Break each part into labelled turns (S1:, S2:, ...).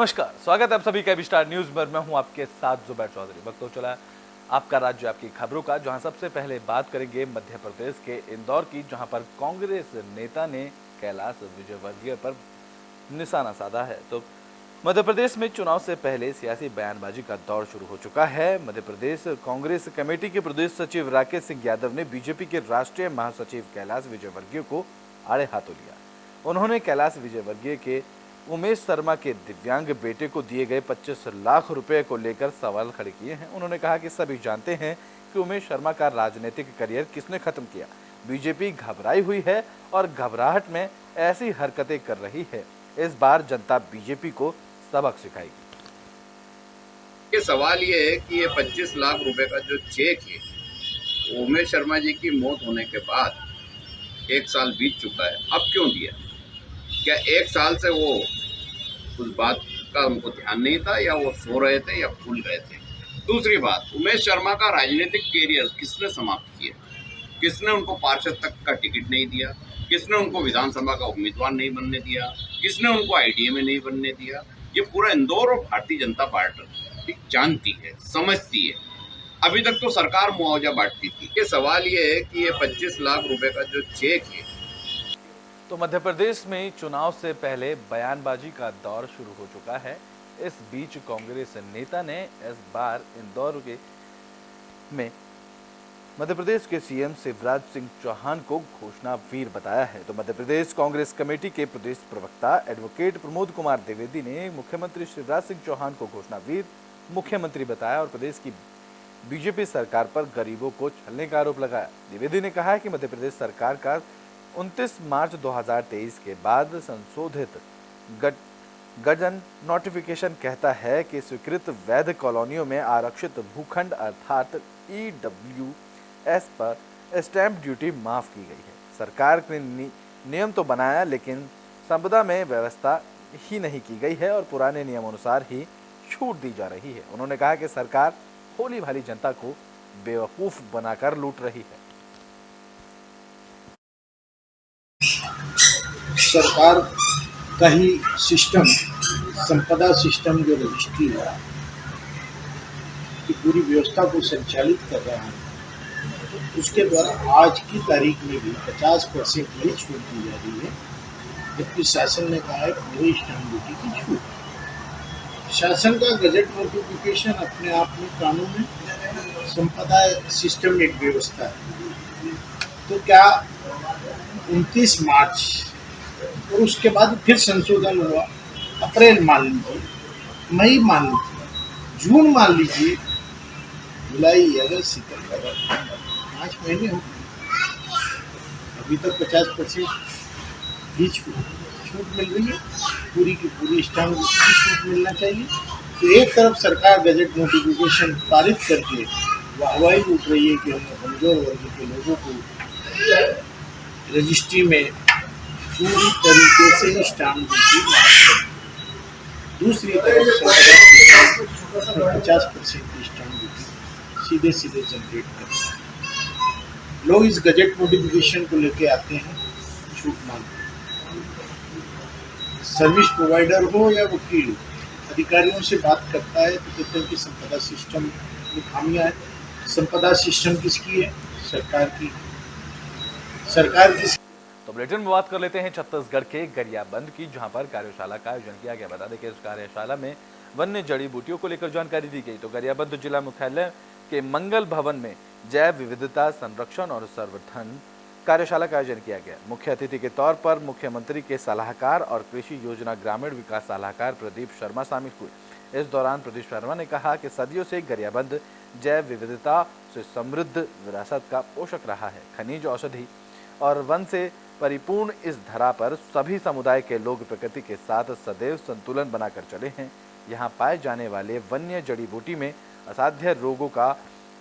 S1: नमस्कार, स्वागत है आप सभी का एबी स्टार न्यूज में। मैं हूं आपके साथ जुबैर चौधरी। वक्त हो चला आपका राज्य आपकी खबरों का, जहां सबसे पहले बात करेंगे मध्य प्रदेश के इंदौर की, जहां पर कांग्रेस नेता ने कैलाश विजयवर्गीय पर निशाना साधा है। तो मध्य प्रदेश में चुनाव से पहले सियासी बयानबाजी का दौर शुरू हो चुका है। मध्य प्रदेश कांग्रेस कमेटी के प्रदेश सचिव राकेश सिंह यादव ने बीजेपी के राष्ट्रीय महासचिव कैलाश विजयवर्गीय को आड़े हाथों लिया। उन्होंने कैलाश विजयवर्गीय के उमेश शर्मा के दिव्यांग बेटे को दिए गए 25 लाख रुपए को लेकर सवाल खड़े किए हैं। उन्होंने कहा कि सभी जानते हैं कि उमेश शर्मा का राजनीतिक करियर किसने खत्म किया। बीजेपी घबराई हुई है और घबराहट में ऐसी हरकतें कर रही है। इस बार जनता बीजेपी को सबक सिखाएगी।
S2: ये सवाल ये है कि ये 25 लाख रुपए का जो चेक है, उमेश शर्मा जी की मौत होने के बाद 1 साल बीत चुका है, अब क्यों दिया? क्या 1 साल से वो उस बात का उनको ध्यान नहीं था, या वो सो रहे थे या भूल गए थे? दूसरी बात, उमेश शर्मा का राजनीतिक कैरियर किसने समाप्त किया? किसने उनको पार्षद तक का टिकट नहीं दिया? किसने उनको विधानसभा का उम्मीदवार नहीं बनने दिया? किसने उनको आईटीए में नहीं बनने दिया? ये पूरा इंदौर और भारतीय जनता पार्टी जानती है, समझती है। अभी तक तो सरकार मुआवजा बांटती थी। ये सवाल ये है कि ये 25 लाख रुपए का जो चेक है।
S1: तो मध्य प्रदेश में चुनाव से पहले बयानबाजी का दौर शुरू हो चुका है। इस बीच कांग्रेस नेता ने इस बार इंदौर में मध्य प्रदेश के सीएम शिवराज सिंह चौहान को घोषणावीर बताया है। तो मध्य प्रदेश कांग्रेस कमेटी के प्रदेश प्रवक्ता एडवोकेट प्रमोद कुमार द्विवेदी ने मुख्यमंत्री शिवराज सिंह चौहान को घोषणावीर मुख्यमंत्री बताया और प्रदेश की बीजेपी सरकार पर गरीबों को छलने का आरोप लगाया। द्विवेदी ने कहा कि मध्य प्रदेश सरकार का 29 मार्च 2023 के बाद संशोधित गठन नोटिफिकेशन कहता है कि स्वीकृत वैध कॉलोनियों में आरक्षित भूखंड अर्थात EWS पर स्टैंप ड्यूटी माफ की गई है। सरकार ने नियम तो बनाया, लेकिन संपदा में व्यवस्था ही नहीं की गई है और पुराने नियमानुसार ही छूट दी जा रही है। उन्होंने कहा कि सरकार भोली भाली जनता को बेवकूफ बनाकर लूट रही है।
S3: सरकार का ही सिस्टम, संपदा सिस्टम जो रजिस्ट्री है की पूरी व्यवस्था को संचालित कर रहा है, उसके द्वारा आज की तारीख में भी 50% ही छूट दी जा रही है, जबकि शासन ने कहा है पूरी स्टैंप ड्यूटी की छूट। शासन का गजट नोटिफिकेशन अपने आप में कानून है, संपदा सिस्टम एक व्यवस्था है। तो क्या 29 मार्च और उसके बाद फिर संशोधन हुआ, अप्रैल मान लीजिए, मई मान लीजिए, जून मान लीजिए, जुलाई, अगस्त, सितंबर, 5 महीने हो गए, अभी तक 50% ही छूट मिल रही है। पूरी की पूरी स्टैंप की छूट मिलना चाहिए। तो एक तरफ सरकार गजट नोटिफिकेशन पारित करके वाहवाही लूट रही है कि हमने कमजोर वर्ग के लोगों को रजिस्ट्री में पूरी तरीके से स्टैंप ड्यूटी माफ कर। दूसरी तरफ 50% की स्टैंप ड्यूटी सीधे जनरेट करता है। लोग इस गजट नोटिफिकेशन को लेके आते हैं, छूट मांगते हैं। सर्विस प्रोवाइडर हो या वकील हो, अधिकारियों से बात करता है तो कहते हैं कि संपदा सिस्टम में खामियां है। संपदा सिस्टम किसकी है? सरकार की। सरकार किसकी?
S1: तो बुलेटिन में बात कर लेते हैं छत्तीसगढ़ के गरियाबंद की, जहां पर कार्यशाला का आयोजन किया गया। बता दें कि इस कार्यशाला में वन्य जड़ी बूटियों को लेकर जानकारी दी गई। तो गरियाबंद जिला मुख्यालय के मंगल भवन में जैव विविधता संरक्षण और संवर्धन कार्यशाला का आयोजन किया गया। मुख्य अतिथि के तौर पर मुख्यमंत्री के सलाहकार और कृषि योजना ग्रामीण विकास सलाहकार प्रदीप शर्मा शामिल हुए। इस दौरान प्रदीप शर्मा ने कहा कि सदियों से गरियाबंद जैव विविधता से समृद्ध विरासत का पोषक रहा है। खनिज, औषधि और वन से परिपूर्ण इस धरा पर सभी समुदाय के लोग प्रकृति के साथ सदैव संतुलन बनाकर चले हैं। यहाँ पाए जाने वाले वन्य जड़ी बूटी में असाध्य रोगों का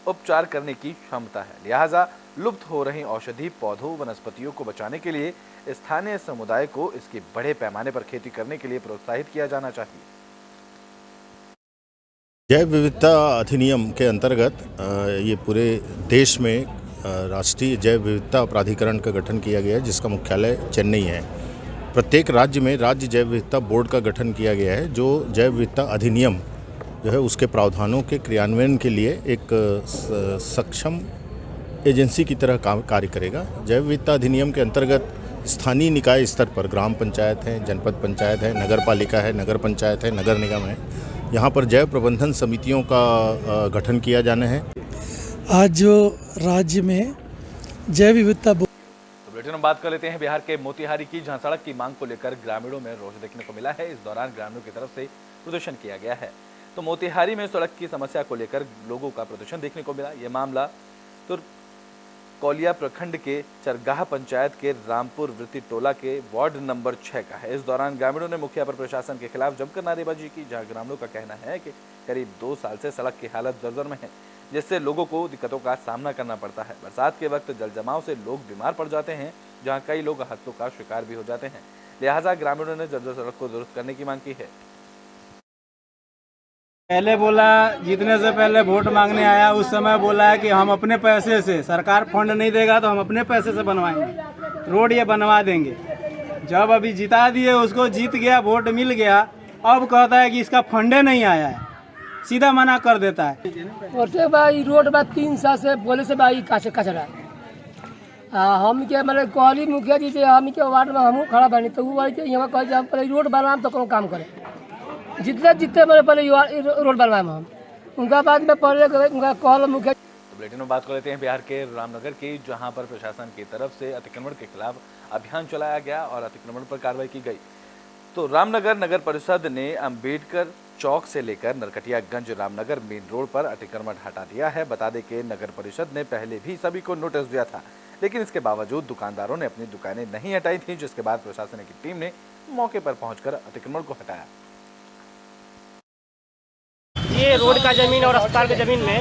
S1: उपचार करने की क्षमता है। लिहाजा लुप्त हो रही औषधि पौधों वनस्पतियों को बचाने के लिए स्थानीय समुदाय को इसकी बड़े पैमाने पर खेती करने के लिए प्रोत्साहित किया जाना चाहिए।
S4: जैव विविधता अधिनियम के अंतर्गत ये पूरे देश में राष्ट्रीय जैव विविधता प्राधिकरण का गठन किया गया है, जिसका मुख्यालय चेन्नई है। प्रत्येक राज्य में राज्य जैव विविधता बोर्ड का गठन किया गया है, जो जैव विविधता अधिनियम जो है उसके प्रावधानों के क्रियान्वयन के लिए एक सक्षम एजेंसी की तरह कार्य करेगा। जैव विविधता अधिनियम के अंतर्गत स्थानीय निकाय स्तर पर ग्राम पंचायत है, जनपद पंचायत है, नगर पालिका है, नगर पंचायत है, नगर निगम है, यहाँ पर जैव प्रबंधन समितियों का गठन किया जाना है।
S5: आज जो राज्य में जैव विविधता
S1: बुलेटिन में बात कर लेते हैं बिहार के मोतिहारी की, जहां सड़क की मांग को लेकर ग्रामीणों में रोष देखने को मिला है। इस दौरान ग्रामीणों की तरफ से प्रदर्शन किया गया है। तो मोतिहारी में सड़क की समस्या को लेकर लोगों का प्रदर्शन देखने को मिला। यह मामला कौलिया प्रखंड के चरगाह पंचायत के रामपुर वृत्ति टोला के वार्ड नंबर 6 का है। इस दौरान ग्रामीणों ने मुखिया पर प्रशासन के खिलाफ जमकर नारेबाजी की, जहां ग्रामीणों का कहना है कि करीब 2 साल से सड़क की हालत जर्जर में है, जिससे लोगों को दिक्कतों का सामना करना पड़ता है। बरसात के वक्त जल जमाव से लोग बीमार पड़ जाते हैं, जहां कई लोग हादसों का शिकार भी हो जाते हैं। लिहाजा ग्रामीणों ने जर्जर सड़क को दुरुस्त करने की मांग की है।
S6: पहले बोला, जीतने से पहले वोट मांगने आया उस समय बोला है कि हम अपने पैसे से, सरकार फंड नहीं देगा तो हम अपने पैसे से बनवाएंगे, रोड ये बनवा देंगे। जब अभी जिता दिए उसको, जीत गया, वोट मिल गया, अब कहता है कि इसका फंडे नहीं आया है, सीधा मना कर देता है।
S7: भाई रोड बा 3 साल से बोले से भाई कचरा हम के मतलब कहली मुखिया जी से हम के वार्ड में हम खड़ा बनी, तो वो यहाँ कह रोड बनाम तो कोनो काम करे, जितने मैंने पहले रोड बनवाए हम, उनका बाद में पहले उनका कॉल मुखिया।
S1: तो बुलेटिन में बात कर लेते हैं बिहार के रामनगर की, जहां पर प्रशासन की तरफ से अतिक्रमण के खिलाफ अभियान चलाया गया और अतिक्रमण पर कार्रवाई की गई। तो रामनगर नगर परिषद ने अंबेडकर चौक से लेकर नरकटियागंज रामनगर मेन रोड पर अतिक्रमण हटा दिया है। बता दें कि नगर परिषद ने पहले भी सभी को नोटिस दिया था, लेकिन इसके बावजूद दुकानदारों ने अपनी दुकानें नहीं हटाई थी, जिसके बाद प्रशासन की टीम ने मौके पर पहुंचकर अतिक्रमण को हटाया।
S8: ये रोड का जमीन और अस्पताल के जमीन में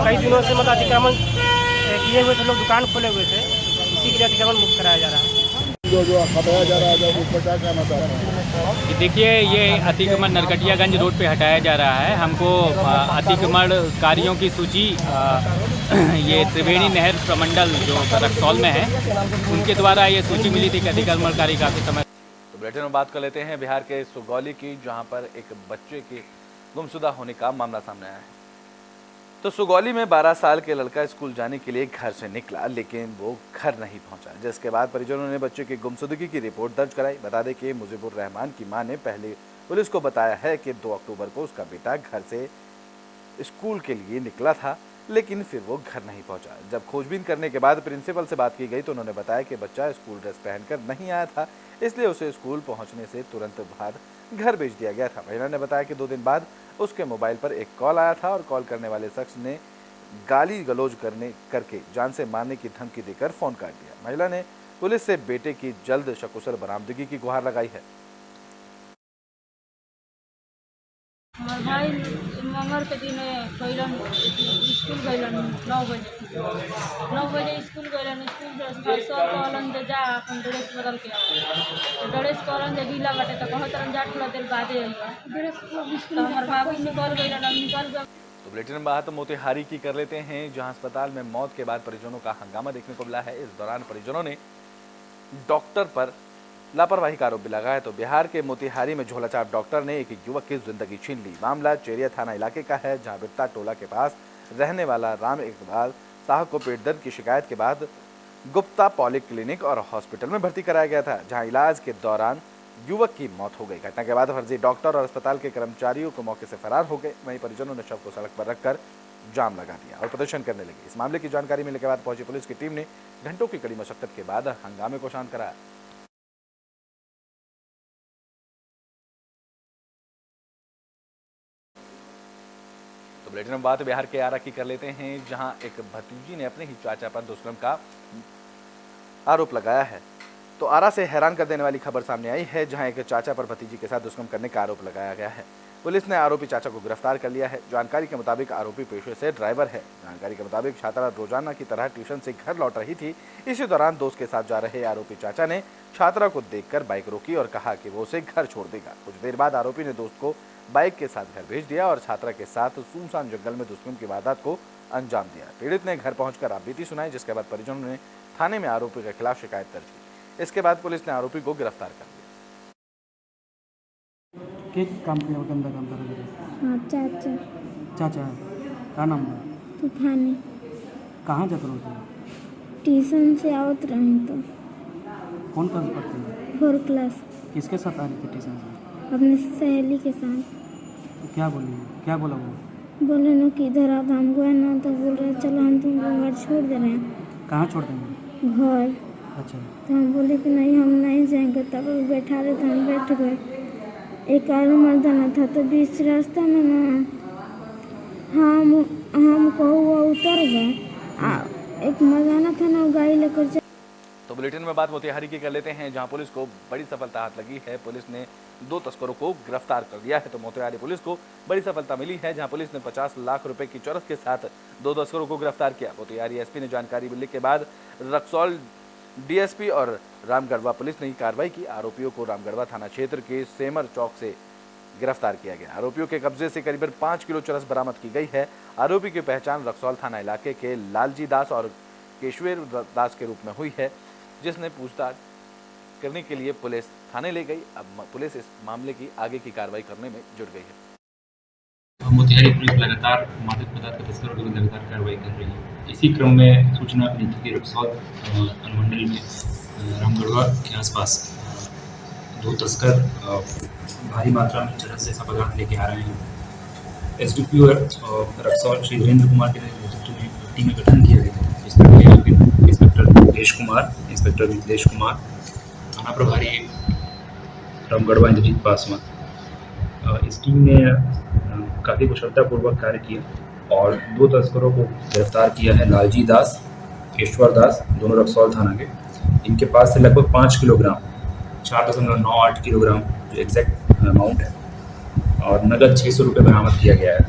S8: कई दिनों से मतलब अतिक्रमण किए हुए थे, लोग दुकान खोले हुए थे, इसी के लिए अतिक्रमण मुक्त कराया जा रहा है।
S9: जो हटाया जा रहा है, जब ऊपर क्या कहना चाहते हैं?
S10: देखिए, ये अतिक्रमण नरकटियागंज रोड पे हटाया जा रहा है। हमको अतिक्रमणकारियों की सूची ये त्रिवेणी नहर प्रमंडल जो रक्सौल में है, उनके द्वारा ये सूची मिली थी कि अतिक्रमणकारी काफ़ी समय।
S1: तो बुलेटिन में बात कर लेते हैं बिहार के सुगौली की, जहां पर एक बच्चे के गुमशुदा होने का मामला सामने आया है। तो सुगौली में 12 साल के लड़का स्कूल जाने के लिए घर से निकला, लेकिन वो घर नहीं पहुंचा, जिसके बाद परिजनों ने बच्चे की गुमशुदगी की रिपोर्ट दर्ज कराई। बता दें कि मुजीबुर रहमान की मां ने पहले पुलिस को बताया है कि 2 अक्टूबर को उसका बेटा घर से स्कूल के लिए निकला था, लेकिन फिर वो घर नहीं पहुंचा। जब खोजबीन करने के बाद प्रिंसिपल से बात की गई तो उन्होंने बताया कि बच्चा स्कूल ड्रेस पहनकर नहीं आया था, इसलिए उसे स्कूल पहुंचने से तुरंत बाद घर भेज दिया गया था। महिला ने बताया कि 2 दिन बाद उसके मोबाइल पर एक कॉल आया था और कॉल करने वाले शख्स ने गाली गलौज करके जान से मारने की धमकी देकर फोन काट दिया। महिला ने पुलिस से बेटे की जल्द सकुशल बरामदगी की गुहार लगाई है।
S11: भाई मंगल के दिन स्कूल गैलन 9 बजे स्कूल गैलन, स्कूल सर कहलन जे जा अपन ड्रेस बदल के आओ, ड्रेस कहलन जे गीला बाटे तो कहत रहन जा थोड़ा देर बादे अइबा, तो हमर बाबू निकल गइलन, हम निकल गए।
S1: तो बुलेटिन में बात मोतिहारी की कर लेते हैं, जहां अस्पताल में मौत के बाद परिजनों का हंगामा देखने को मिला है। इस दौरान परिजनों ने डॉक्टर पर लापरवाही का आरोप भी लगाया। तो बिहार के मोतिहारी में झोलाछाप डॉक्टर ने एक युवक की जिंदगी छीन ली। मामला चेरिया थाना इलाके का है, जहां बिट्टा टोला के पास रहने वाला राम इकबाल साहब को पेट दर्द की शिकायत के बाद गुप्ता पॉलीक्लिनिक और हॉस्पिटल में भर्ती कराया गया था, जहां इलाज के दौरान युवक की मौत हो गई। घटना के बाद फर्जी डॉक्टर और अस्पताल के कर्मचारियों को मौके से फरार हो गए। वहीं परिजनों ने शव को सड़क पर रखकर जाम लगा दिया और प्रदर्शन करने लगे। इस मामले की जानकारी मिलने के बाद पहुंची पुलिस की टीम ने घंटों की कड़ी मशक्कत के बाद हंगामे को शांत कराया। तो बुलेटिन में बात बिहार के आरा की कर लेते हैं, जहां एक भतीजी ने अपने ही चाचा पर दुष्कर्म का आरोप लगाया है। तो आरा से हैरान कर देने वाली खबर सामने आई है, जहां एक चाचा पर भतीजी के साथ दुष्कर्म करने का आरोप लगाया गया है। पुलिस ने आरोपी चाचा को गिरफ्तार कर लिया है। जानकारी के मुताबिक आरोपी पेशे से ड्राइवर है। जानकारी के मुताबिक छात्रा रोजाना की तरह ट्यूशन से घर लौट रही थी। इसी दौरान दोस्त के साथ जा रहे आरोपी चाचा ने छात्रा को देखकर बाइक रोकी और कहा कि वो उसे घर छोड़ देगा। कुछ देर बाद आरोपी ने दोस्त को बाइक के साथ घर भेज दिया और छात्रा के साथ सुनसान जंगल में दुष्कर्म की वारदात को अंजाम दिया। पीड़ित ने घर पहुंचकर आपबीती सुनाई, जिसके बाद परिजनों ने थाने में आरोपी के खिलाफ शिकायत दर्ज की। इसके बाद पुलिस ने आरोपी को गिरफ्तार कर लिया।
S6: के काम किया गंदा काम करोगे?
S11: हाँ चाचा
S6: चाचा का नाम बा?
S11: तूफानी
S6: कहाँ जाते रहो तुम?
S11: ट्यूशन से आवत रही तो
S6: कौन क्लास पढ़ते हो?
S11: 4 क्लास
S6: किसके साथ आ रही थी ट्यूशन से?
S11: अपनी सहेली के साथ।
S6: तो क्या बोली, क्या बोला वो?
S11: बोले ना कि इधर आप हमको है ना, तो बोल रहे चलो हम तुमको घर छोड़ दे रहे हैं।
S6: कहाँ छोड़ देंगे?
S11: घर।
S6: अच्छा,
S11: तो हम बोले कि नहीं हम नहीं जाएंगे, तब वो बैठा रहे तो हम बैठ गए। एक और मर्दाना था तो बीच रास्ते में ना हमको वो उतर गए। एक मर्दाना था ना, गाड़ी लेकर
S1: तो बुलेटिन में बात मोतिहारी की कर लेते हैं, जहां पुलिस को बड़ी सफलता हाथ लगी है। पुलिस ने 2 तस्करों को गिरफ्तार कर लिया है। तो मोतिहारी पुलिस को बड़ी सफलता मिली है, जहां पुलिस ने 50 लाख रुपए की चरस के साथ 2 तस्करों को गिरफ्तार किया। मोतिहारी एसपी ने जानकारी मिलने के बाद रक्सौल डीएसपी और रामगढ़वा पुलिस ने कार्रवाई की। आरोपियों को रामगढ़वा थाना क्षेत्र के सेमर चौक से गिरफ्तार किया गया। आरोपियों के कब्जे से करीबन 5 किलो चरस बरामद की गई है। आरोपी की पहचान रक्सौल थाना इलाके के लालजी दास और केशवेर दास के रूप में हुई है, जिसने पूछताछ करने के लिए पुलिस थाने ले गई। अब पुलिस इस मामले की आगे की कार्रवाई करने में जुट गई है।
S10: मोतिहारी पुलिस लगातार मादक पदार्थ के तस्करों की लगातार कार्रवाई कर रही है। इसी क्रम में सूचना मिली थी कि रक्सौल अनुमंडल में रामगढ़वा के आसपास 2 तस्कर भारी मात्रा में चरस जैसा पदार्थ लेके आ रहे हैं। एसडीपीओ रक्सौल श्री वीरेंद्र कुमार के नेतृत्व में टीम का गठन किया गया है। इंस्पेक्टर मिथिलेश कुमार, थाना प्रभारी रामगढ़वा इंद्रजीत पासवान। इस टीम ने काफ़ी कुशलतापूर्वक कार्य किया और 2 तस्करों को गिरफ्तार किया है। लालजी दास, केशवर दास, दोनों रक्सौल थाना के। इनके पास से लगभग 5 किलोग्राम 4.98 किलोग्राम जो एग्जैक्ट अमाउंट है और नगद 600 रुपये बरामद किया गया है।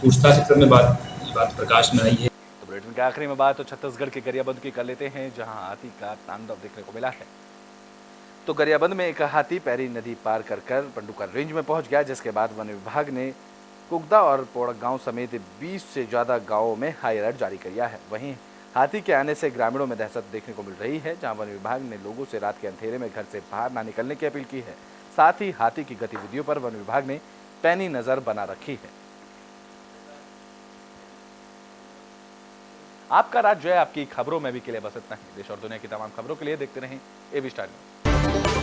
S10: पूछताछ क्रम में बात प्रकाश में आई है।
S1: तो बुलेटिन के आखिरी में बात तो छत्तीसगढ़ के गरियाबंद की कर लेते हैं, जहां हाथी का तांडव देखने को मिला है। तो गरियाबंद में एक हाथी पैरी नदी पार कर पंडुका रेंज में पहुंच गया, जिसके बाद वन विभाग ने कुगदा और पोड़क गांव समेत 20 से ज़्यादा गांवों में हाई अलर्ट जारी किया है। वहीं हाथी के आने से ग्रामीणों में दहशत देखने को मिल रही है, जहां वन विभाग ने लोगों से रात के अंधेरे में घर से बाहर ना निकलने की अपील की है। साथ ही हाथी की गतिविधियों पर वन विभाग ने पैनी नजर बना रखी है। आपका राज्य है, आपकी खबरों में भी के लिए बस इतना ही। देश और दुनिया की तमाम खबरों के लिए देखते रहें एबी स्टार न्यूज़।